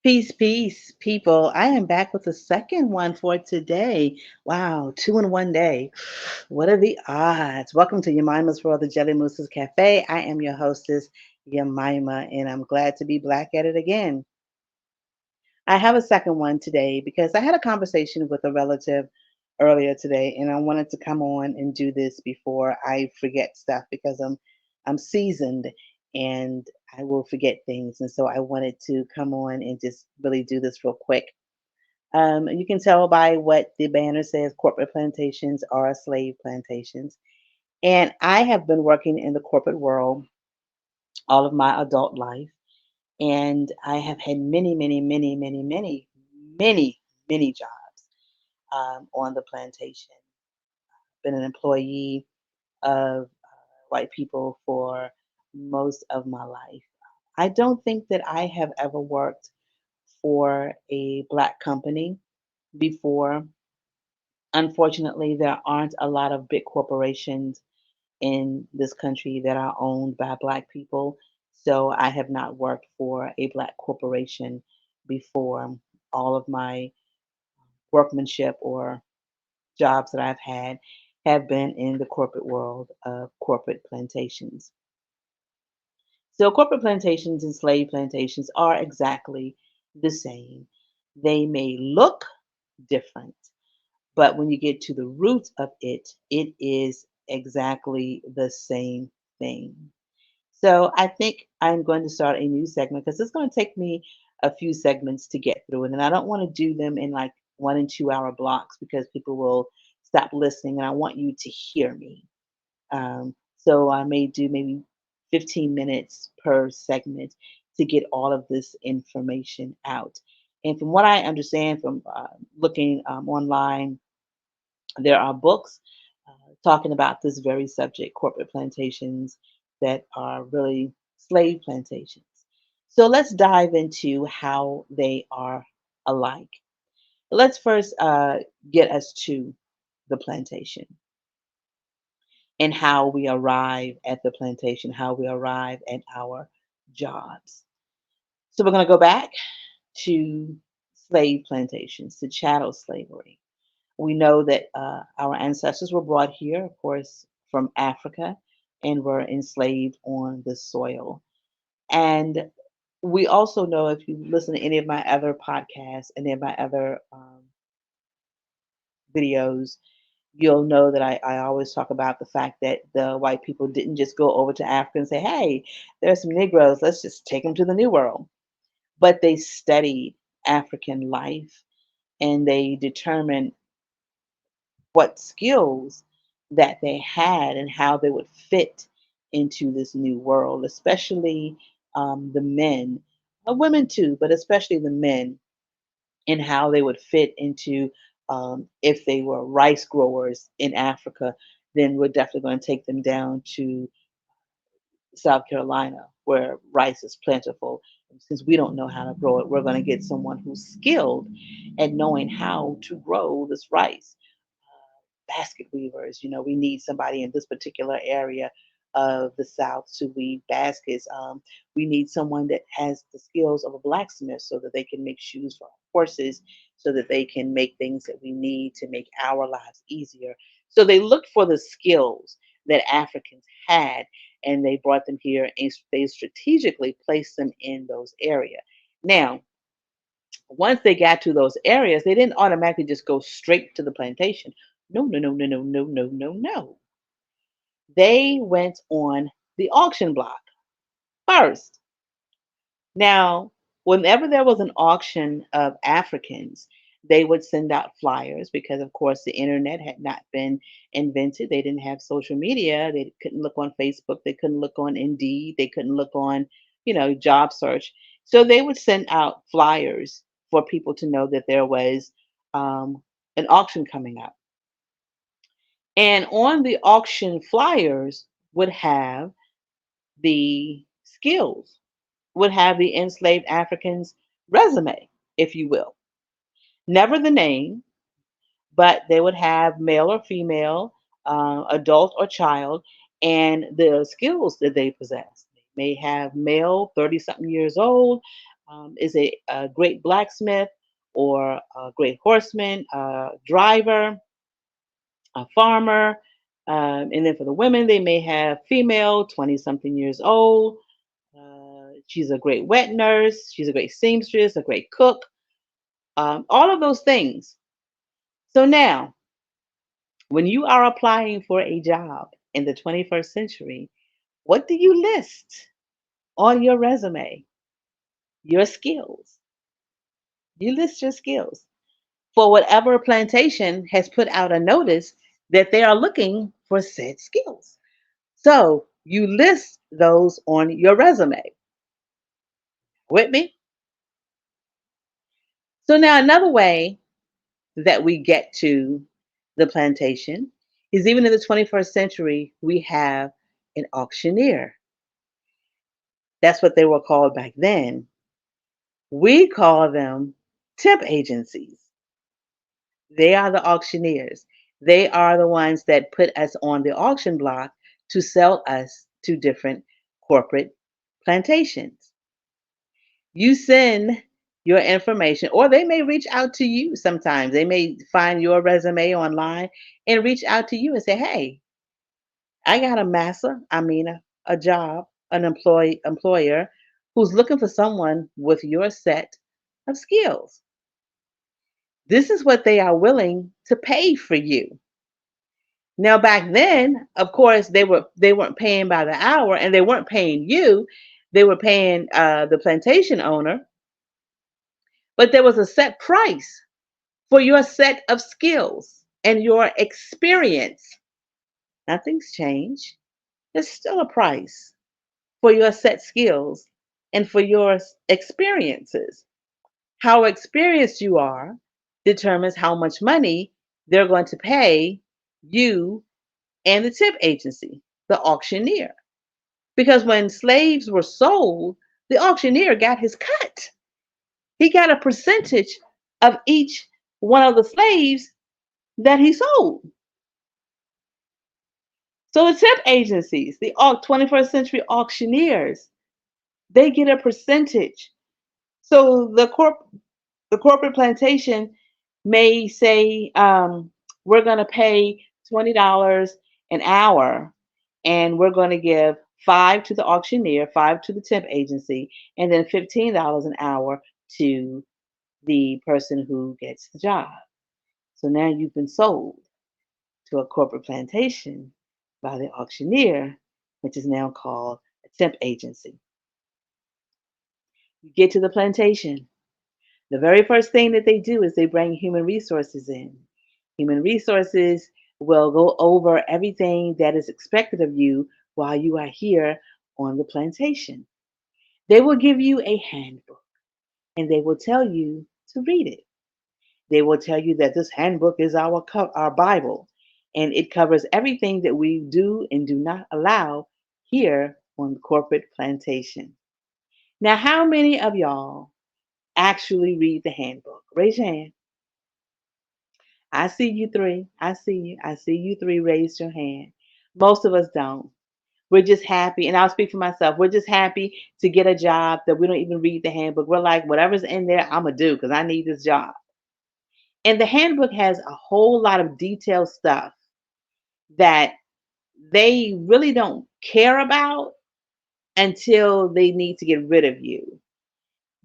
Peace, peace, people. I am back with the second one for today. Wow, two in one day. What are the odds? Welcome to Yemima's World, the Jelly Moose's Cafe. I am your hostess, Yemima, and I'm glad to be back at it again. I have a second one today because I had a conversation with a relative earlier today, and I wanted to come on and do this before I forget stuff because I'm seasoned and I will forget things, and so I wanted to come on and just really do this real quick. You can tell by what the banner says: corporate plantations are slave plantations, and I have been working in the corporate world all of my adult life. And I have had many jobs on the plantation. Been an employee of white people for most of my life. I don't think that I have ever worked for a black company before. Unfortunately, there aren't a lot of big corporations in this country that are owned by black people. So I have not worked for a black corporation before. All of my workmanship or jobs that I've had have been in the corporate world of corporate plantations. So corporate plantations and slave plantations are exactly the same. They may look different, but when you get to the root of it, it is exactly the same thing. So I think I'm going to start a new segment because it's going to take me a few segments to get through it. And I don't want to do them in like 1 and 2 hour blocks because people will stop listening. And I want you to hear me. So I may do maybe 15 minutes per segment to get all of this information out. And from what I understand from looking online, there are books talking about this very subject, corporate plantations that are really slave plantations. So let's dive into how they are alike. Let's first get us to the plantation and how we arrive at the plantation, how we arrive at our jobs. So we're going to go back to slave plantations, to chattel slavery. We know that our ancestors were brought here, of course, from Africa and were enslaved on the soil. And we also know, if you listen to any of my other podcasts, any of my other videos, you'll know that I always talk about the fact that the white people didn't just go over to Africa and say, hey, there's some Negroes, let's just take them to the New World. But they studied African life and they determined what skills that they had and how they would fit into this new world, especially the men, women too, but especially the men, and how they would fit into if they were rice growers in Africa, then we're definitely going to take them down to South Carolina, where rice is plentiful. Since we don't know how to grow it, we're going to get someone who's skilled at knowing how to grow this rice. Basket weavers, we need somebody in this particular area of the South to weave baskets. We need someone that has the skills of a blacksmith so that they can make shoes for our horses, so that they can make things that we need to make our lives easier. So they looked for the skills that Africans had and they brought them here and they strategically placed them in those areas. Now, once they got to those areas, they didn't automatically just go straight to the plantation. No, no, no, no, no, no, no, no, no. They went on the auction block first. Now, whenever there was an auction of Africans, they would send out flyers because, of course, the internet had not been invented. They didn't have social media. They couldn't look on Facebook. They couldn't look on Indeed. They couldn't look on, job search. So they would send out flyers for people to know that there was an auction coming up. And on the auction flyers would have the skills, would have the enslaved African's resume, if you will. Never the name, but they would have male or female, adult or child, and the skills that they possess. They may have male, 30 something years old, is a great blacksmith or a great horseman, driver, a farmer. And then for the women, they may have female, 20 something years old. She's a great wet nurse. She's a great seamstress, a great cook, all of those things. So now, when you are applying for a job in the 21st century, what do you list on your resume? Your skills. You list your skills. For whatever plantation has put out a notice that they are looking for said skills. So you list those on your resume. With me? So now another way that we get to the plantation is even in the 21st century, we have an auctioneer. That's what they were called back then. We call them temp agencies. They are the auctioneers. They are the ones that put us on the auction block to sell us to different corporate plantations. You send your information, or they may reach out to you sometimes. They may find your resume online and reach out to you and say, hey, I got a massa, a job, an employer who's looking for someone with your set of skills. This is what they are willing to pay for you. Now back then, of course, they weren't paying by the hour, and they weren't paying you. They were paying the plantation owner, but there was a set price for your set of skills and your experience. Nothing's changed. There's still a price for your set skills and for your experiences. How experienced you are determines how much money they're going to pay you and the tip agency, the auctioneer. Because when slaves were sold, the auctioneer got his cut. He got a percentage of each one of the slaves that he sold. So the tip agencies, the 21st century auctioneers, they get a percentage. So the corporate plantation may say, we're going to pay $20 an hour, and we're going to give five to the auctioneer, five to the temp agency, and then $15 an hour to the person who gets the job. So now you've been sold to a corporate plantation by the auctioneer, which is now called a temp agency. You get to the plantation. The very first thing that they do is they bring human resources in. Human resources will go over everything that is expected of you while you are here on the plantation. They will give you a handbook, and they will tell you to read it. They will tell you that this handbook is our Bible, and it covers everything that we do and do not allow here on the corporate plantation. Now, how many of y'all actually read the handbook? Raise your hand. I see you three. I see you. I see you three raised your hand. Most of us don't. We're just happy, and I'll speak for myself. We're just happy to get a job that we don't even read the handbook. We're like, whatever's in there, I'm going to do because I need this job. And the handbook has a whole lot of detailed stuff that they really don't care about until they need to get rid of you.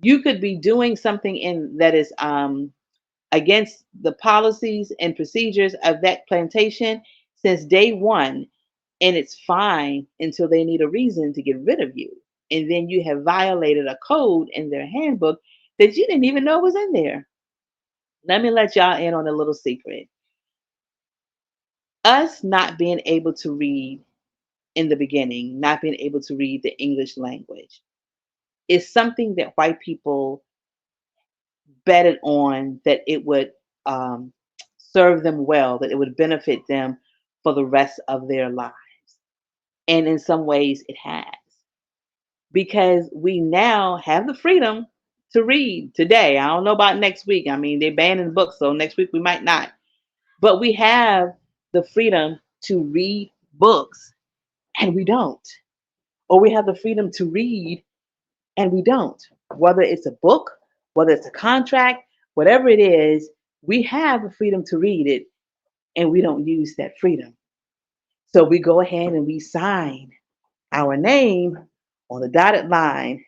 You could be doing something in that is against the policies and procedures of that plantation since day one, and it's fine until they need a reason to get rid of you. And then you have violated a code in their handbook that you didn't even know was in there. Let me let y'all in on a little secret. Us not being able to read in the beginning, not being able to read the English language, is something that white people betted on that it would um, serve them well, that it would benefit them for the rest of their lives. And in some ways, it has. Because we now have the freedom to read today. I don't know about next week. I mean, they're banning books, so next week we might not. But we have the freedom to read books and we don't. Or we have the freedom to read and we don't. Whether it's a book, whether it's a contract, whatever it is, we have the freedom to read it and we don't use that freedom. So we go ahead and we sign our name on the dotted line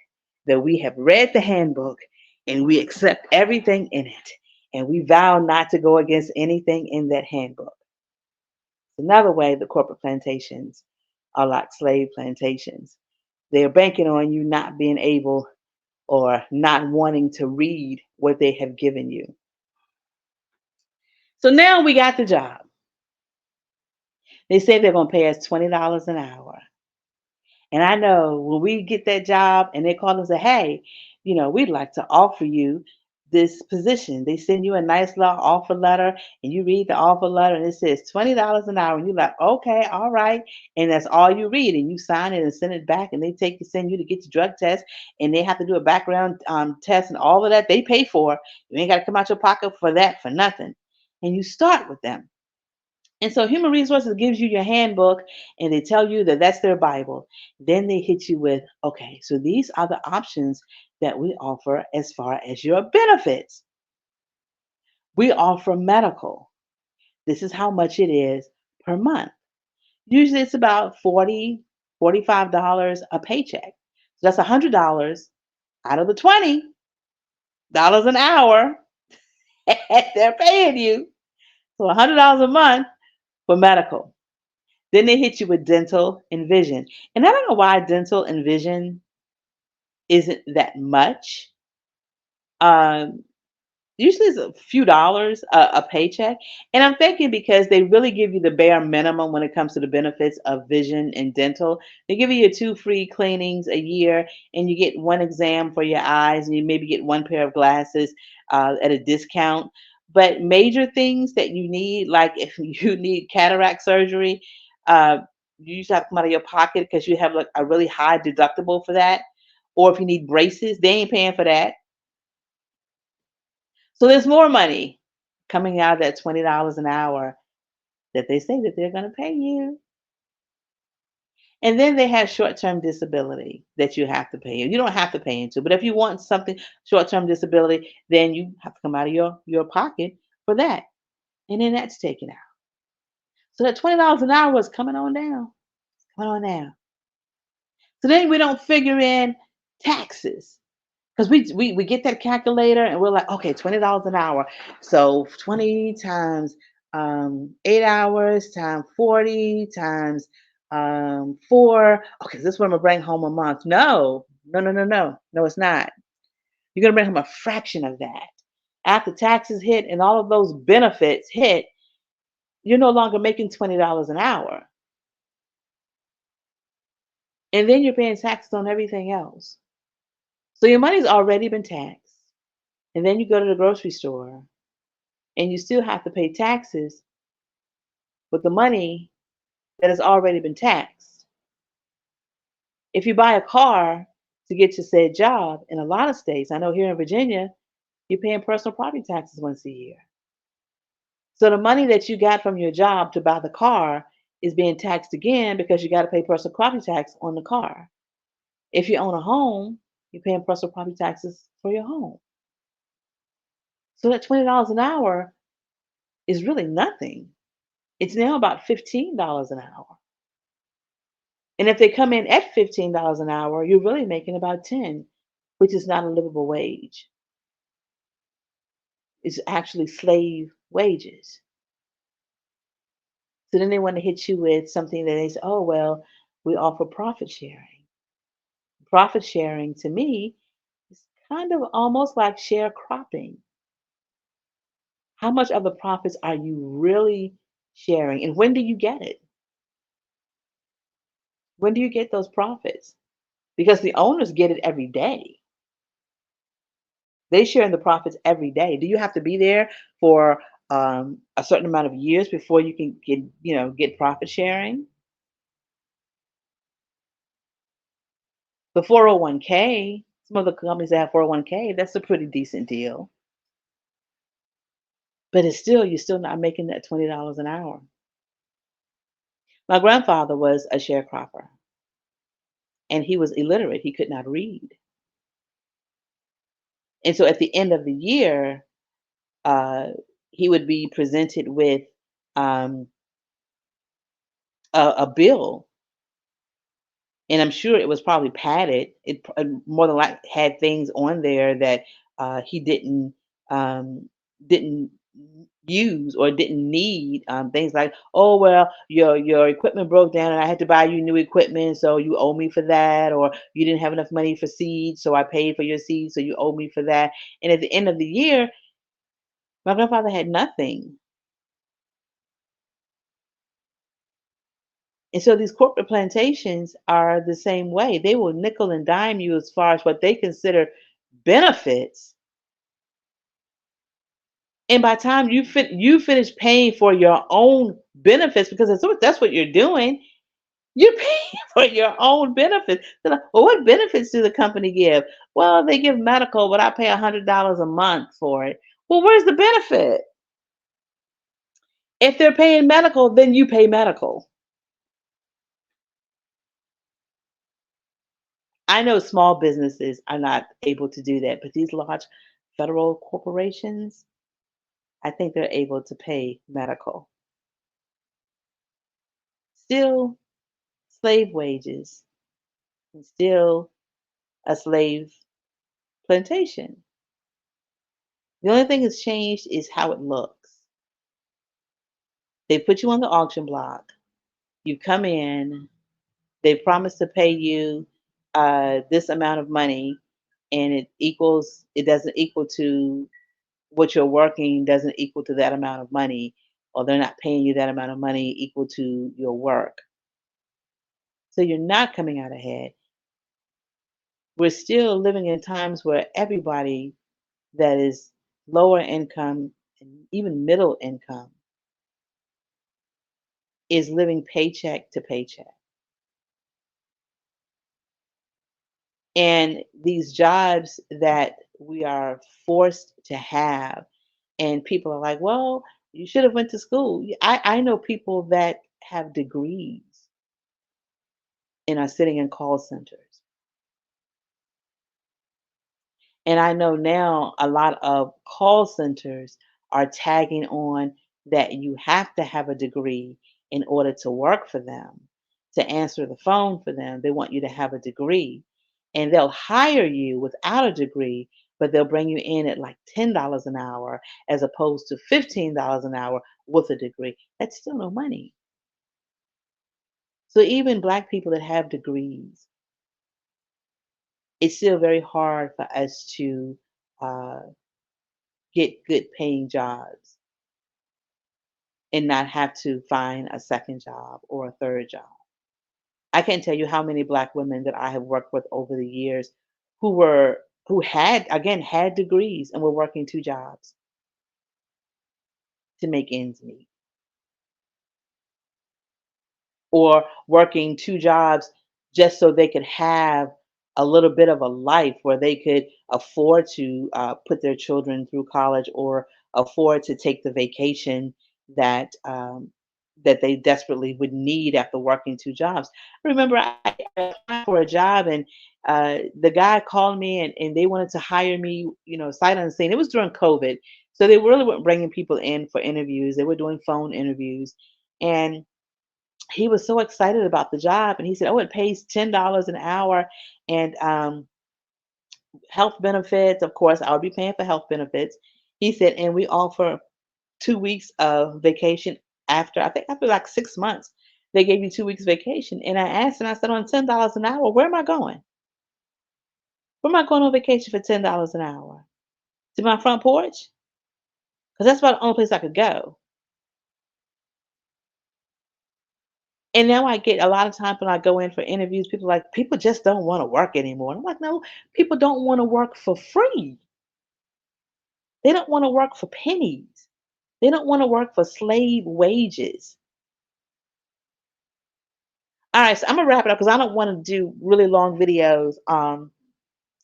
that we have read the handbook and we accept everything in it. And we vow not to go against anything in that handbook. Another way the corporate plantations are like slave plantations. They're banking on you not being able or not wanting to read what they have given you. So now we got the job. They say they're going to pay us $20 an hour. And I know when we get that job and they call and say, hey, we'd like to offer you this position. They send you a nice little offer letter and you read the offer letter and it says $20 an hour. And you're like, okay, all right. And that's all you read. And you sign it and send it back and they send you to get your drug test and they have to do a background test and all of that they pay for. You ain't got to come out your pocket for that for nothing. And you start with them. And so human resources gives you your handbook and they tell you that that's their Bible. Then they hit you with, okay, so these are the options that we offer as far as your benefits. We offer medical. This is how much it is per month. Usually it's about $45 a paycheck. So that's $100 out of the $20 an hour they're paying you. So $100 a month for medical. Then they hit you with dental and vision. And I don't know why dental and vision isn't that much. Um, Usually it's a few dollars a paycheck. And I'm thinking because they really give you the bare minimum when it comes to the benefits of vision and dental. They give you your 2 free cleanings a year, and you get one exam for your eyes, and you maybe get one pair of glasses at a discount. But major things that you need, like if you need cataract surgery, uh, you usually have to come out of your pocket because you have like a really high deductible for that. Or if you need braces, they ain't paying for that. So there's more money coming out of that $20 an hour that they say that they're going to pay you. And then they have short-term disability that you have to pay. You don't have to pay into, but if you want something short-term disability, then you have to come out of your pocket for that. And then that's taken out. So that $20 an hour is coming on down. Coming on down. So then we don't figure in taxes. Because we get that calculator and we're like, okay, $20 an hour. So 20 times 8 hours times 40 times 4. Okay, this is what I'm gonna bring home a month. No, no, no, no, no. No, it's not. You're gonna bring home a fraction of that. After taxes hit and all of those benefits hit, you're no longer making $20 an hour. And then you're paying taxes on everything else. So your money's already been taxed. And then you go to the grocery store and you still have to pay taxes with the money that has already been taxed. If you buy a car to get to said job, in a lot of states, I know here in Virginia, you're paying personal property taxes once a year. So the money that you got from your job to buy the car is being taxed again because you got to pay personal property tax on the car. If you own a home, you're paying personal property taxes for your home. So that $20 an hour is really nothing. It's now about $15 an hour. And if they come in at $15 an hour, you're really making about 10, which is not a livable wage. It's actually slave wages. So then they want to hit you with something that they say, oh, well, we offer profit sharing. Profit sharing to me is kind of almost like sharecropping. How much of the profits are you really sharing? And when do you get it? When do you get those profits? Because the owners get it every day. They share in the profits every day. Do you have to be there for a certain amount of years before you can get profit sharing? The 401k, some of the companies that have 401k, that's a pretty decent deal. But it's still you're still not making that $20 an hour. My grandfather was a sharecropper, and he was illiterate. He could not read. And so at the end of the year, uh, he would be presented with um, a bill, and I'm sure it was probably padded. It more than likely had things on there that he um, didn't use or didn't need. Things like, oh well, your equipment broke down and I had to buy you new equipment, so you owe me for that. Or you didn't have enough money for seeds, so I paid for your seeds, so you owe me for that. And at the end of the year, my grandfather had nothing. And so these corporate plantations are the same way. They will nickel and dime you as far as what they consider benefits. And by the time you finish paying for your own benefits, because that's what you're doing, you're paying for your own benefits. They're like, well, what benefits do the company give? Well, they give medical, but I pay $100 a month for it. Well, where's the benefit? If they're paying medical, then you pay medical. I know small businesses are not able to do that, but these large federal corporations, I think they're able to pay medical. Still slave wages and still a slave plantation. The only thing that's changed is how it looks. They put you on the auction block. You come in. They promise to pay you this amount of money, and it doesn't equal to what you're working, doesn't equal to that amount of money, or they're not paying you that amount of money equal to your work. So you're not coming out ahead. We're still living in times where everybody that is lower income and even middle income is living paycheck to paycheck. And these jobs that we are forced to have, and people are like, well, you should have went to school. I know people that have degrees and are sitting in call centers. And I know now a lot of call centers are tagging on that you have to have a degree in order to work for them, to answer the phone for them. They want you to have a degree. And they'll hire you without a degree, but they'll bring you in at like $10 an hour as opposed to $15 an hour with a degree. That's still no money. So even Black people that have degrees, it's still very hard for us to uh, get good paying jobs and not have to find a second job or a third job. I can't tell you how many Black women that I have worked with over the years who had degrees and were working two jobs to make ends meet, or working two jobs just so they could have a little bit of a life where they could afford to put their children through college or afford to take the vacation that that they desperately would need after working two jobs. I remember I applied for a job, and the guy called me, and they wanted to hire me, sight unseen. It was during COVID, so they really weren't bringing people in for interviews. They were doing phone interviews, and he was so excited about the job, and he said, "Oh, it pays $10 an hour, and health benefits. Of course, I would be paying for health benefits." He said, "And we offer 2 weeks of vacation after. I think after like 6 months, they gave you 2 weeks vacation." And I asked, and I said, "On $10 an hour, where am I going? Where am I going on vacation for $10 an hour? To my front porch? Because that's about the only place I could go." And now I get a lot of times when I go in for interviews, people are like, people just don't want to work anymore. And I'm like, no, people don't want to work for free. They don't want to work for pennies. They don't want to work for slave wages. All right, so I'm gonna wrap it up because I don't want to do really long videos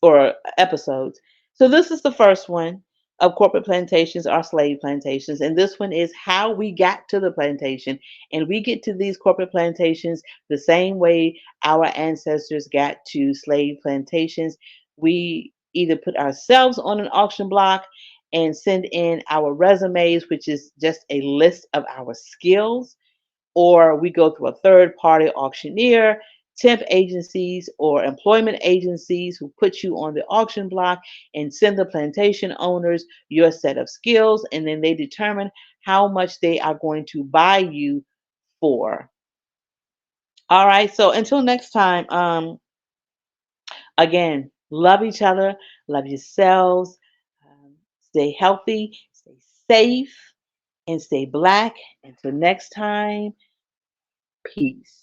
or episodes. So this is the first one. of corporate plantations are slave plantations. And this one is how we got to the plantation. And we get to these corporate plantations the same way our ancestors got to slave plantations. We either put ourselves on an auction block and send in our resumes, which is just a list of our skills, or we go through a third party auctioneer, temp agencies, or employment agencies who put you on the auction block and send the plantation owners your set of skills, and then they determine how much they are going to buy you for. All right, so until next time, again, love each other, love yourselves, stay healthy, stay safe, and stay black. Until next time, peace.